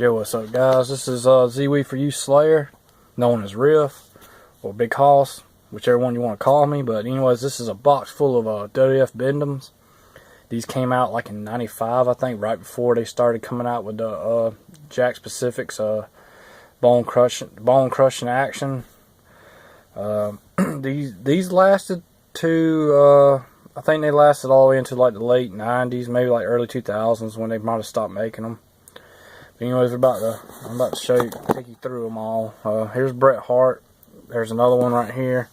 Yo, what's up, guys? This is ZW for You Slayer, known as Riff or Big Hoss, whichever one you want to call me. But anyways, this is a box full of WWF Bend Ems. These came out like in '95, I think, right before they started coming out with the Jack Pacific's bone crushing action. These lasted to I think they lasted all the way into like the late '90s, maybe like early 2000s when they might have stopped making them. Anyways, I'm about to show you, take you through them all. Here's Bret Hart. There's another one right here.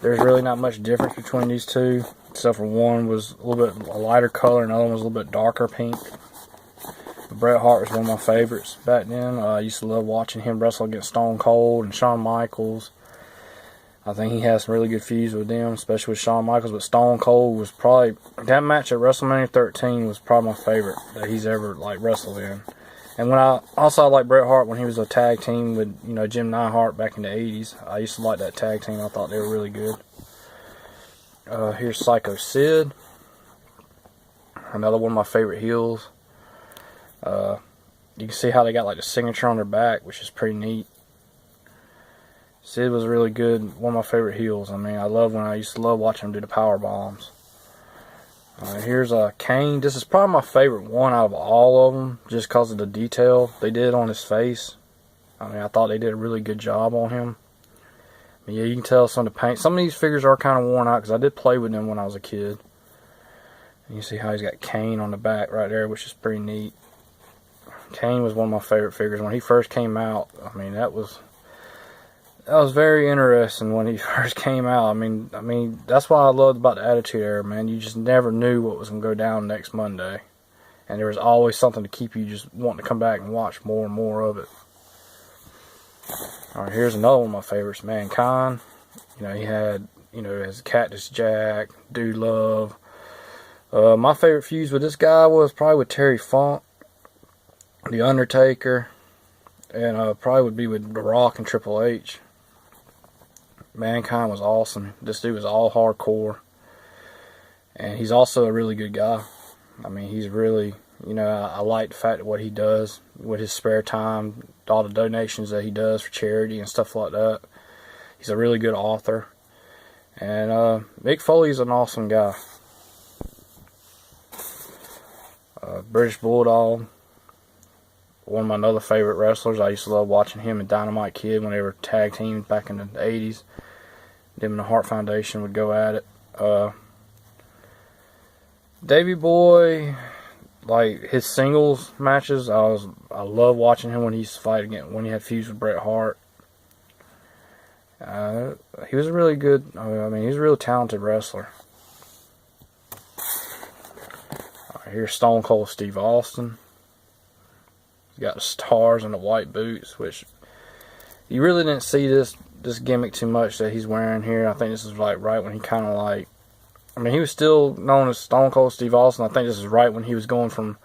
There's really not much difference between these two, except for one was a little bit a lighter color, and the other one was a little bit darker pink. Bret Hart was one of my favorites back then. I used to love watching him wrestle against Stone Cold and Shawn Michaels. I think he has some really good feuds with them, especially with Shawn Michaels. But Stone Cold was probably, that match at WrestleMania 13 was probably my favorite that he's ever like wrestled in. And when I also like Bret Hart when he was a tag team with, you know, Jim Neidhart back in the 80s. I used to like that tag team. I thought they were really good. Here's Psycho Sid. Another one of my favorite heels. You can see how they got like the signature on their back, which is pretty neat. Sid was really good. One of my favorite heels. I mean, I used to love watching him do the power bombs. Here's Kane. This is probably my favorite one out of all of them, just because of the detail they did on his face. I mean, I thought they did a really good job on him. But yeah, you can tell some of the paint. Some of these figures are kind of worn out because I did play with them when I was a kid. And you see how he's got Kane on the back right there, which is pretty neat. Kane was one of my favorite figures when he first came out. I mean, that was very interesting when he first came out. I mean, that's what I loved about the Attitude Era, man. You just never knew what was going to go down next Monday. And there was always something to keep you just wanting to come back and watch more and more of it. Alright, here's another one of my favorites, Mankind. You know, he had, you know, his Cactus Jack, Dude Love. My favorite feuds with this guy was probably with Terry Funk, The Undertaker, and probably would be with The Rock and Triple H. Mankind was awesome. This dude was all hardcore. And he's also a really good guy. I mean, he's really, you know, I like the fact that what he does with his spare time, all the donations that he does for charity and stuff like that. He's a really good author. And Mick Foley's an awesome guy. British Bulldog. One of my other favorite wrestlers. I used to love watching him and Dynamite Kid when they were tag teams back in the 80s. Them and the Hart Foundation would go at it. Davey Boy, like his singles matches, I love watching him when he used to fight again, when he had feuds with Bret Hart. He was a really good, I mean, he's a real talented wrestler. Here's Stone Cold Steve Austin. He's got the stars and the white boots, which you really didn't see this gimmick too much that he's wearing here. I think this is like right when he kind of like, I mean, he was still known as Stone Cold Steve Austin. I think this is right when he was going from,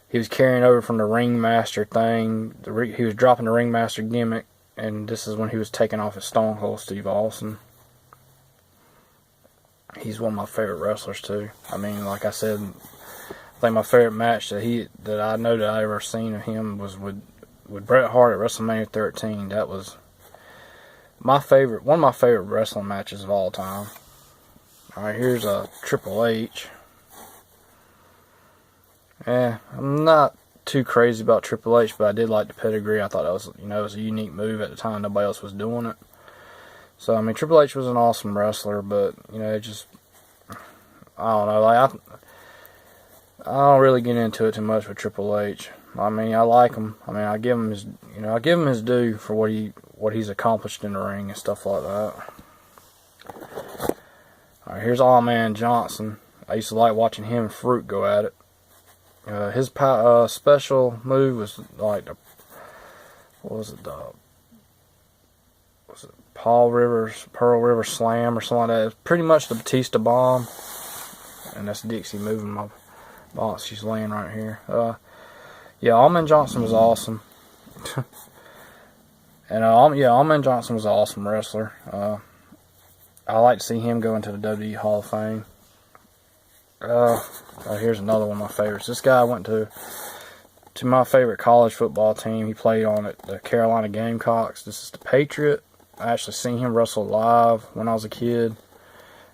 he was carrying over from the Ringmaster thing. He was dropping the Ringmaster gimmick, and this is when he was taking off his Stone Cold Steve Austin. He's one of my favorite wrestlers too. I mean, like I said, I think my favorite match that I know that I ever seen of him was with Bret Hart at WrestleMania 13. That was my favorite, one of my favorite wrestling matches of all time. Alright, here's a Triple H. I'm not too crazy about Triple H, but I did like the pedigree. I thought that was, you know, it was a unique move at the time. Nobody else was doing it. So, I mean, Triple H was an awesome wrestler, but, you know, it just, I don't know, like, I don't really get into it too much with Triple H. I mean, I like him. I mean, I give him his, you know, I give him his due for what he's accomplished in the ring and stuff like that. Alright, here's All Man Johnson. I used to like watching him and Fruit go at it. His special move was like the, what was it, Pearl River Slam or something like that. It's pretty much the Batista Bomb. And that's Dixie moving my box. She's laying right here. Yeah, All Man Johnson was awesome. And All Man Johnson was an awesome wrestler. I like to see him go into the WWE Hall of Fame. Here's another one of my favorites. This guy went to to my favorite college football team. He played on it, the Carolina Gamecocks. This is the Patriot. I actually seen him wrestle live when I was a kid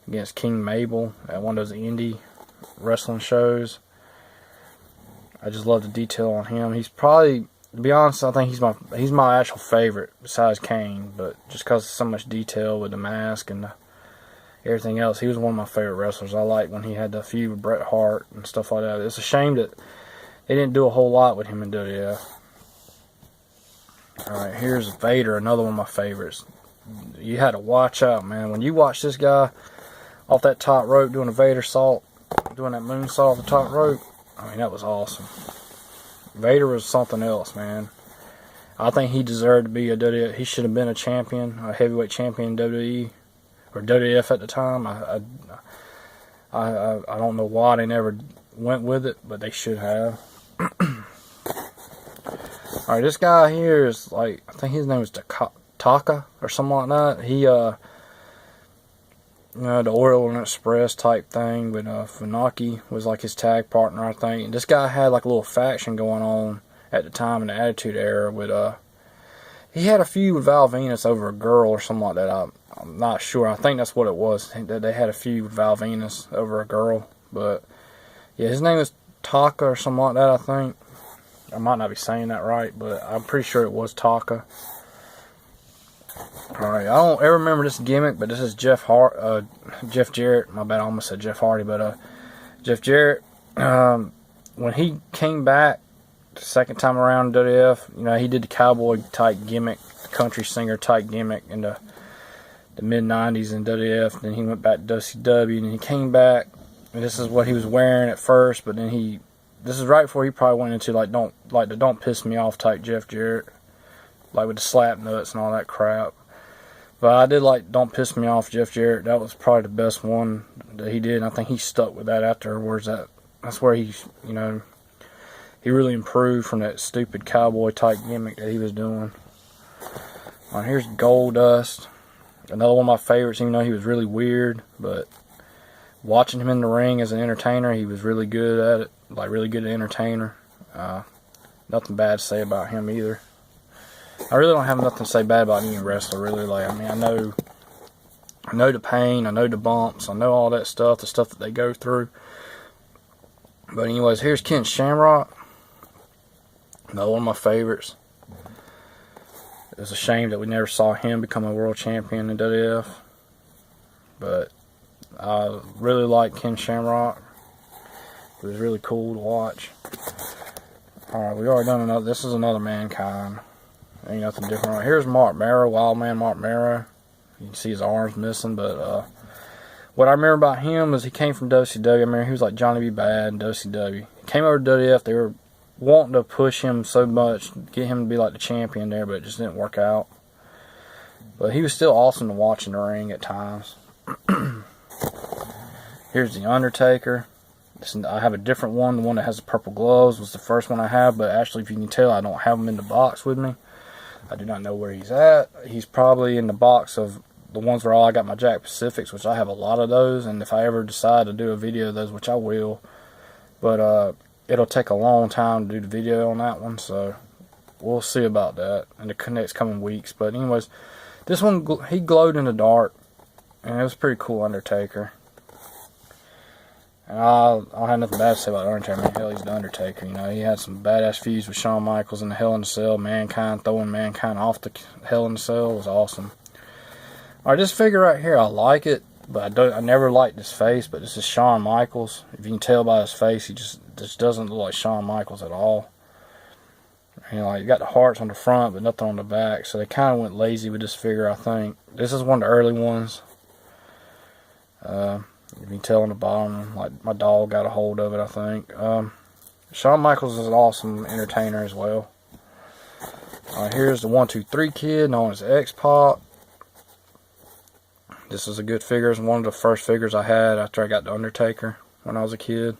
against King Mabel at one of those indie wrestling shows. I just love the detail on him. He's probably, to be honest, I think he's my actual favorite besides Kane, but just because of so much detail with the mask and everything else, he was one of my favorite wrestlers. I liked when he had the feud with Bret Hart and stuff like that. It's a shame that they didn't do a whole lot with him in WWF. Alright, here's Vader, another one of my favorites. You had to watch out, man. When you watch this guy off that top rope doing a Vader salt, doing that moonsault off the top rope, I mean, that was awesome. Vader was something else, man. I think he deserved to be a WWF. He should have been a champion, a heavyweight champion in WWE or WWF at the time. I don't know why they never went with it, but they should have. Alright, this guy here is like, I think his name is Taka or something like that. He, you know, the Orient Express type thing, but Funaki was like his tag partner, I think. And this guy had like a little faction going on at the time in the Attitude Era with, he had a feud with Val Venus over a girl or something like that. I'm not sure. I think that's what it was. They had a feud with Val Venus over a girl. But, yeah, his name was Taka or something like that, I think. I might not be saying that right, but I'm pretty sure it was Taka. Alright, I don't ever remember this gimmick, but this is Jeff Jarrett. My bad, I almost said Jeff Hardy, but Jeff Jarrett, when he came back the second time around in WWF, you know, he did the cowboy type gimmick, country singer type gimmick in the mid-90s in WWF. Then he went back to WCW, and he came back, and this is what he was wearing at first, but then this is right before he probably went into the don't piss me off type Jeff Jarrett, like with the slap nuts and all that crap. But I did like Don't Piss Me Off Jeff Jarrett. That was probably the best one that he did, and I think he stuck with that afterwards. That's where he, you know, he really improved from that stupid cowboy type gimmick that he was doing. Alright, here's Goldust, another one of my favorites, even though he was really weird, but watching him in the ring as an entertainer, he was really good at it, like really good entertainer. Nothing bad to say about him either. I really don't have nothing to say bad about any wrestler, really. Like, I mean, I know the pain, I know the bumps, I know all that stuff, the stuff that they go through. But anyways, here's Ken Shamrock, another one of my favorites. It's a shame that we never saw him become a world champion in WWF. But I really like Ken Shamrock. It was really cool to watch. Alright, we already done another. This is another Mankind. Ain't nothing different. Right, here's Marc Mero, Wildman Marc Mero. You can see his arms missing, but what I remember about him is he came from WCW. I remember he was like Johnny B. Bad in WCW. He came over to WWF. They were wanting to push him so much, get him to be like the champion there, but it just didn't work out. But he was still awesome to watch in the ring at times. Here's the Undertaker. I have a different one. The one that has the purple gloves was the first one I have, but actually, if you can tell, I don't have him in the box with me. I do not know where he's at. He's probably in the box of the ones where I got my Jack Pacifics, which I have a lot of those, and if I ever decide to do a video of those, which I will, but it'll take a long time to do the video on that one, so we'll see about that in the next coming weeks. But anyways, this one, he glowed in the dark, and it was pretty cool, Undertaker. And I don't have nothing bad to say about Undertaker. I mean, hell, he's the Undertaker. You know, he had some badass feuds with Shawn Michaels in the Hell in a Cell. Mankind, throwing Mankind off the Hell in a Cell was awesome. Alright, this figure right here, I like it, but I never liked his face. But this is Shawn Michaels. If you can tell by his face, he just doesn't look like Shawn Michaels at all. You know, like, you got the hearts on the front, but nothing on the back. So they kind of went lazy with this figure, I think. This is one of the early ones. You can tell on the bottom, like my dog got a hold of it, I think. Shawn Michaels is an awesome entertainer as well. Here's the 1-2-3 Kid, known as X-Pac. This is a good figure. It's one of the first figures I had after I got the Undertaker when I was a kid.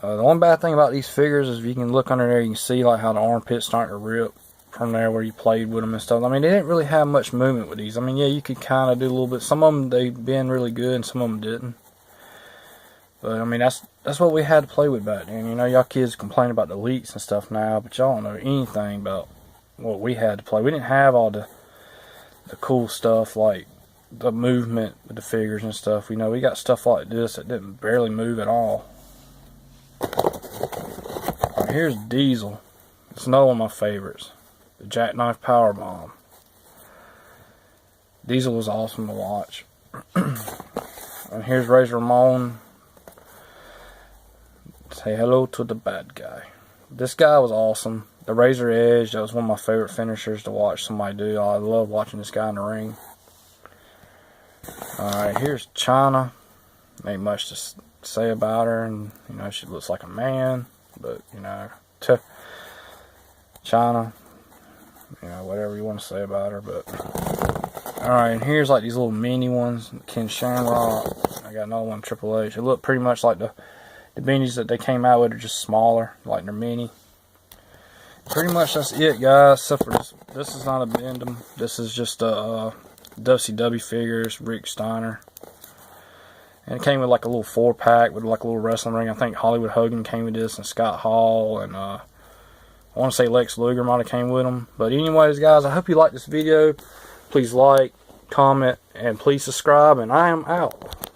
The one bad thing about these figures is if you can look under there, you can see like how the armpit's starting to rip from there where you played with them and stuff. I mean, they didn't really have much movement with these. I mean, yeah, you could kind of do a little bit. Some of them, they been really good, and some of them didn't. But I mean, that's what we had to play with back then. You know, y'all kids complain about the leaks and stuff now, but y'all don't know anything about what we had to play. We didn't have all the cool stuff like the movement with the figures and stuff. You know, we got stuff like this that didn't barely move at all. Right, here's Diesel. It's another one of my favorites. The Jackknife Powerbomb. Diesel was awesome to watch. And here's Ramon. Say hello to the bad guy. This guy was awesome. The Razor Edge, that was one of my favorite finishers to watch somebody do. I love watching this guy in the ring. Alright, here's China. Ain't much to say about her. And, you know, she looks like a man. But, you know, China. You know, whatever you want to say about her. But alright, and here's like these little mini ones. Ken Shamrock. I got another one, Triple H. It looked pretty much like the beanies that they came out with are just smaller, like they're mini. Pretty much that's it, guys, except for this. This is not a Bend Em. This is just a WCW figures, Rick Steiner. And it came with like a little 4-pack with like a little wrestling ring. I think Hollywood Hogan came with this, and Scott Hall, and I want to say Lex Luger might have came with them. But anyways, guys, I hope you liked this video. Please like, comment, and please subscribe, and I am out.